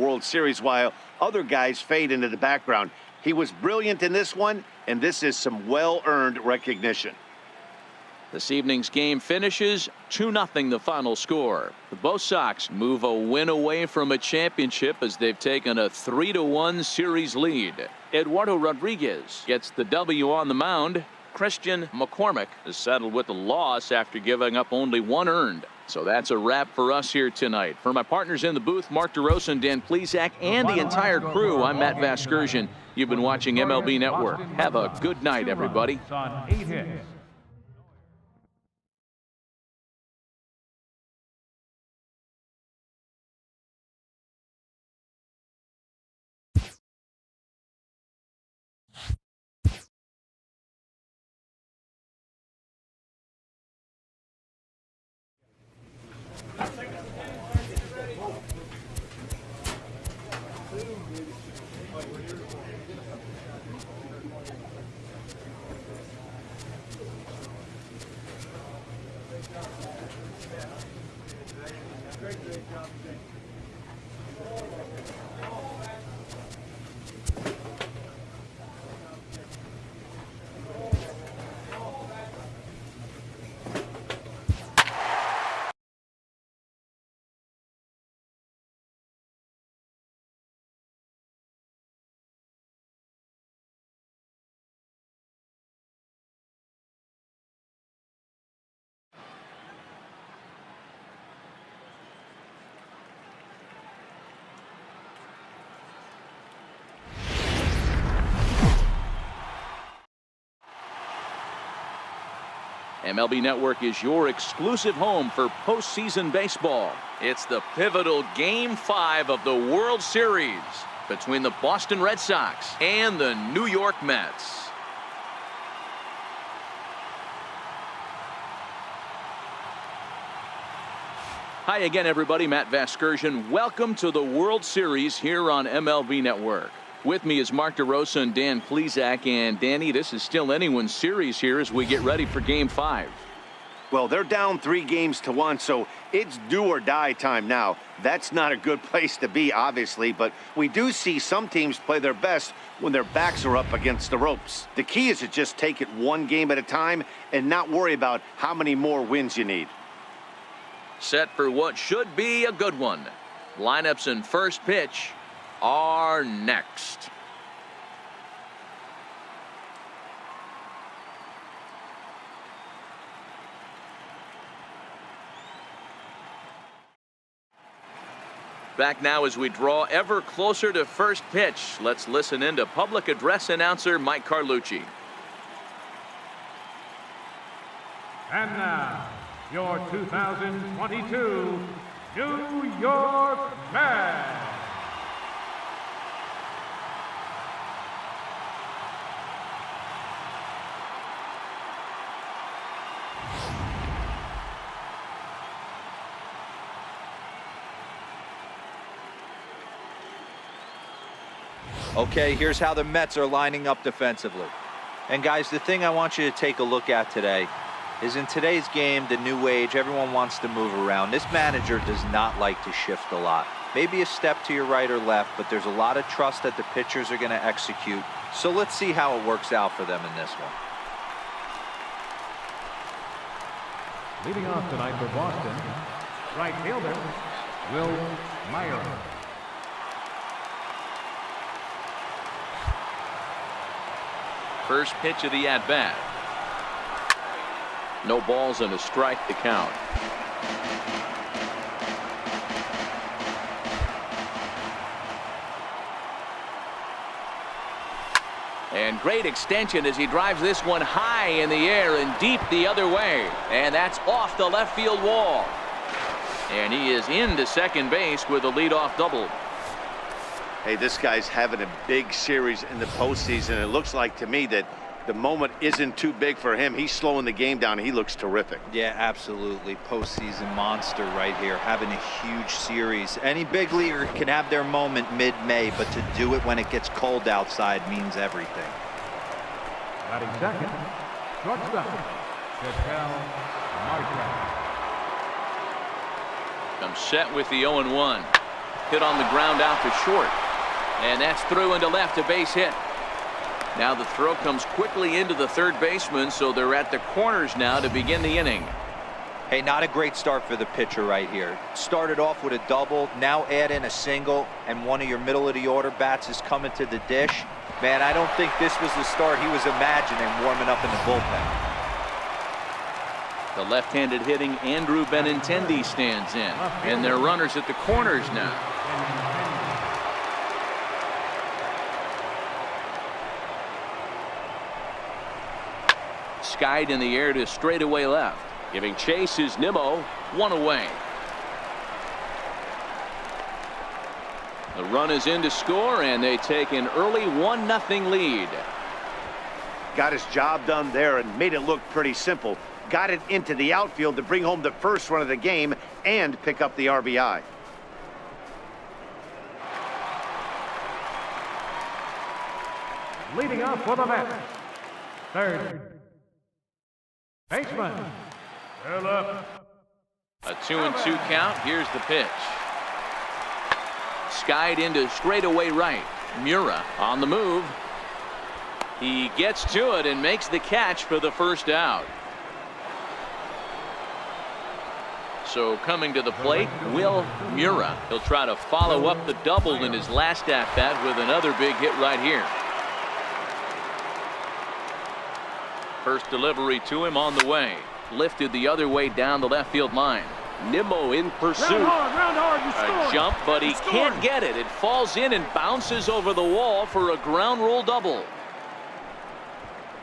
World Series while other guys fade into the background. He was brilliant in this one, and this is some well-earned recognition. This evening's game finishes 2-0 the final score. The Bo Sox move a win away from a championship as they've taken a 3-1 series lead. Eduardo Rodriguez gets the W on the mound. Christian McCormick is settled with the loss after giving up only 1 earned. So that's a wrap for us here tonight. For my partners in the booth, Mark DeRosa and Dan Plesac, and the entire crew, I'm Matt Vasgersian. You've been watching MLB Network. Have a good night, everybody. MLB Network is your exclusive home for postseason baseball. It's the pivotal Game 5 of the World Series between the Boston Red Sox and the New York Mets. Hi again, everybody. Matt Vasgersian. Welcome to the World Series here on MLB Network. With me is Mark DeRosa and Dan Plesac. And Danny, this is still anyone's series here as we get ready for Game 5. Well, they're down 3-1, so it's do or die time now. That's not a good place to be, obviously, but we do see some teams play their best when their backs are up against the ropes. The key is to just take it one game at a time and not worry about how many more wins you need. Set for what should be a good one. Lineups and first pitch are next. Back now as we draw ever closer to first pitch. Let's listen in to public address announcer Mike Carlucci. And now, your 2022 New York Mets. Okay, here's how the Mets are lining up defensively. And guys, the thing I want you to take a look at today is in today's game, the new age, everyone wants to move around. This manager does not like to shift a lot. Maybe a step to your right or left, but there's a lot of trust that the pitchers are going to execute. So let's see how it works out for them in this one. Leading off tonight for Boston, right fielder, Will Meyer. First pitch of the at-bat. No balls and a strike to count. And great extension as he drives this one high in the air and deep the other way. And that's off the left field wall. And he is into second base with a leadoff double. Hey, this guy's having a big series in the postseason. It looks like to me that the moment isn't too big for him. He's slowing the game down. He looks terrific. Yeah, absolutely. Postseason monster right here, having a huge series. Any big leaguer can have their moment mid-May, but to do it when it gets cold outside means everything. Batting second, shortstop, Ketel Marte. Comes set with the 0-1. Hit on the ground out to short. And that's through into left, a base hit. Now the throw comes quickly into the third baseman, so they're at the corners now to begin the inning. Hey, not a great start for the pitcher right here. Started off with a double, now add in a single, and one of your middle of the order bats is coming to the dish. Man, I don't think this was the start he was imagining warming up in the bullpen. The left-handed hitting Andrew Benintendi stands in, and they're runners at the corners now. Skied in the air to straightaway left. Giving chase is Nimmo, one away. The run is in to score, and they take an early 1-0 lead. Got his job done there and made it look pretty simple. Got it into the outfield to bring home the first run of the game and pick up the RBI. Leading off for the Mets, third baseman, Philip. A 2-2 count. Here's the pitch. Skied into straightaway right. Mura on the move. He gets to it and makes the catch for the first out. So coming to the plate, Will Mura. He'll try to follow up the double in his last at-bat with another big hit right here. First delivery to him on the way. Lifted the other way down the left field line. Nimmo in pursuit. Round hard, you A score. jump, but he You score. can't get it. It falls in and bounces over the wall for a ground rule double.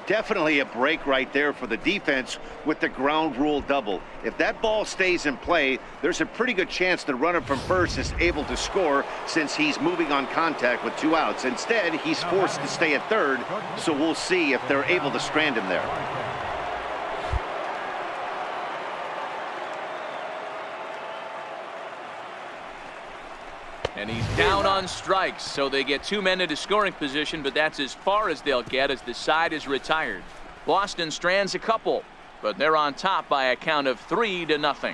Definitely a break right there for the defense with the ground rule double. If that ball stays in play, there's a pretty good chance the runner from first is able to score since he's moving on contact with 2 outs. Instead, he's forced to stay at third, so we'll see if they're able to strand him there. And he's down on strikes, so they get 2 men into scoring position, but that's as far as they'll get as the side is retired. Boston strands a couple, but they're on top by a count of 3-0.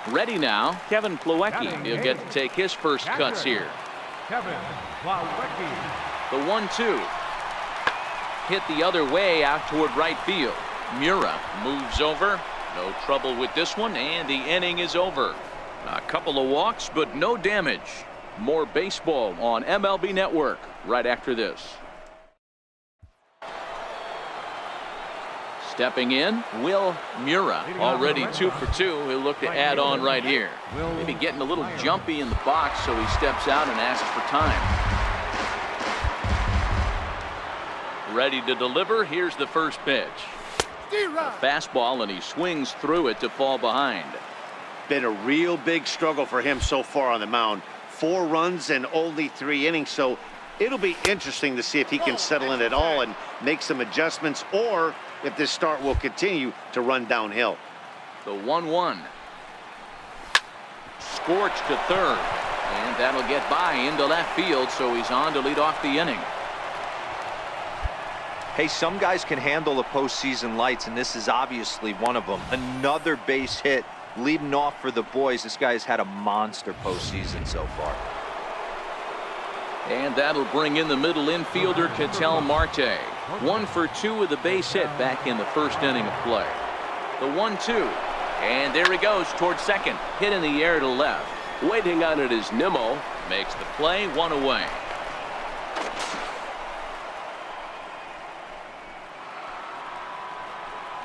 Ready now, Kevin Plawecki. He'll get to take his first cuts here. Kevin Plawecki. The 1-2. Hit the other way out toward right field. Mura moves over. No trouble with this one, and the inning is over. A couple of walks, but no damage. More baseball on MLB Network right after this. Stepping in, Will Mura, already 2 for 2. He'll look to add on right here. Maybe getting a little jumpy in the box, so he steps out and asks for time. Ready to deliver. Here's the first pitch. A fastball, and he swings through it to fall behind. Been a real big struggle for him so far on the mound. 4 runs and only 3 innings, so it'll be interesting to see if he can settle in at all and make some adjustments, or if this start will continue to run downhill. The 1-1. Scorched to third, and that'll get by into left field, so he's on to lead off the inning. Hey, some guys can handle the postseason lights, and this is obviously one of them. Another base hit leading off for the boys. This guy's had a monster postseason so far. And that'll bring in the middle infielder, Ketel Marte. 1 for 2 with a base hit back in the first inning of play. The 1-2. And there he goes towards second. Hit in the air to left. Waiting on it is Nimmo. Makes the play, 1 away.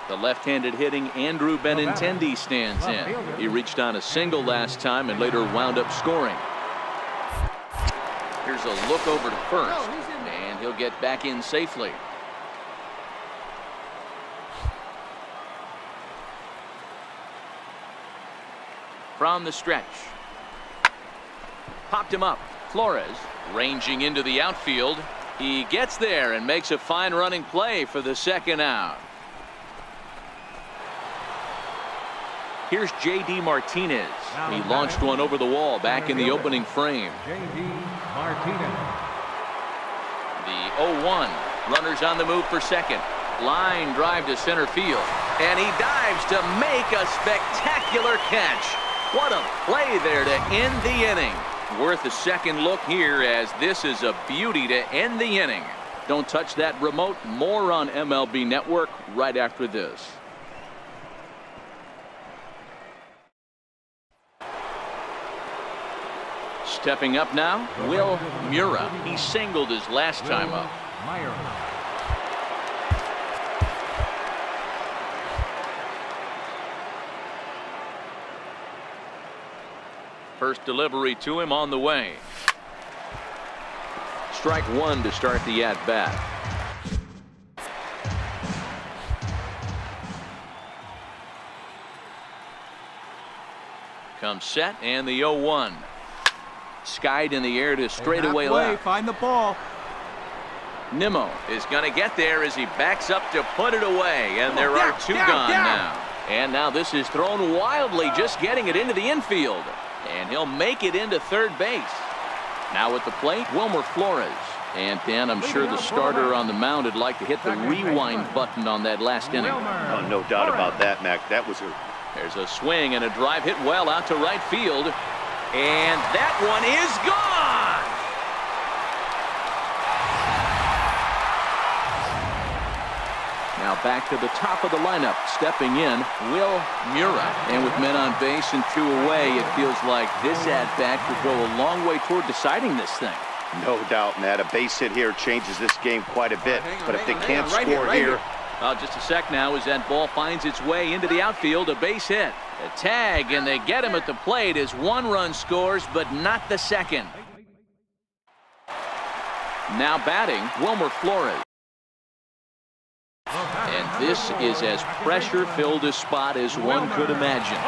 The left-handed hitting Andrew Benintendi stands in. He reached on a single last time and later wound up scoring. Here's a look over to first, and he'll get back in safely. From the stretch. Popped him up. Flores ranging into the outfield. He gets there and makes a fine running play for the second out. Here's J.D. Martinez. He launched one over the wall back in the opening frame. J.D. Martinez. The 0-1. Runners on the move for second. Line drive to center field. And he dives to make a spectacular catch. What a play there to end the inning. Worth a second look here, as this is a beauty to end the inning. Don't touch that remote. More on MLB Network right after this. Stepping up now, Will Mura. He singled his last time up. First delivery to him on the way. Strike one to start the at-bat. Comes set, and the 0-1. Skied in the air to straightaway left. Find the ball. Nimmo is going to get there as he backs up to put it away, and there are two gone now. And now this is thrown wildly, just getting it into the infield. And he'll make it into third base. Now at the plate, Wilmer Flores. And Dan, I'm sure the starter on the mound would like to hit the rewind button on that last inning. Oh, no doubt about that, Mac. That was There's a swing and a drive hit well out to right field. And that one is gone. Now back to the top of the lineup, stepping in, Will Mura. And with men on base and two away, it feels like this at-bat could go a long way toward deciding this thing. no doubt, Matt. A base hit here changes this game quite a bit. But if they can't score here. Just a sec now as that ball finds its way into the outfield. A base hit. A tag, and they get him at the plate as one run scores, but not the second. Now batting, Wilmer Flores. And this is as pressure-filled a spot as one could imagine,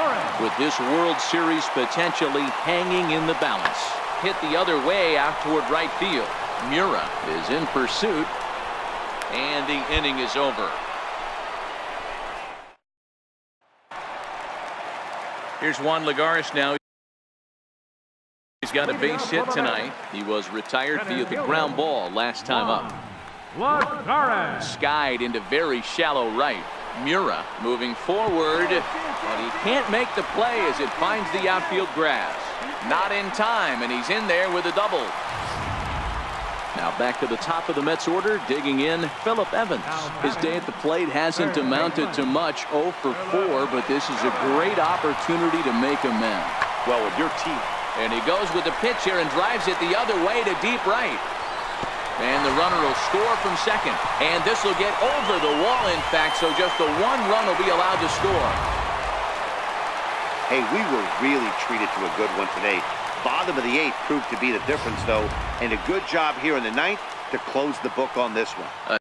with this World Series potentially hanging in the balance. Hit the other way out toward right field. Mura is in pursuit, and the inning is over. Here's Juan Lagares now. He's got a base hit tonight. He was retired via the ground ball last time up. Skied into very shallow right. Mura moving forward, but he can't make the play as it finds the outfield grass. Not in time, and he's in there with a double. Now back to the top of the Mets order, digging in, Phillip Evans. His day at the plate hasn't amounted to much, 0 for 4, but this is a great opportunity to make amends. Well, with your team. And he goes with the pitch here and drives it the other way to deep right. And the runner will score from second. And this will get over the wall, in fact, so just the one run will be allowed to score. Hey, we were really treated to a good one today. Bottom of the 8th proved to be the difference, though, and a good job here in the 9th to close the book on this one.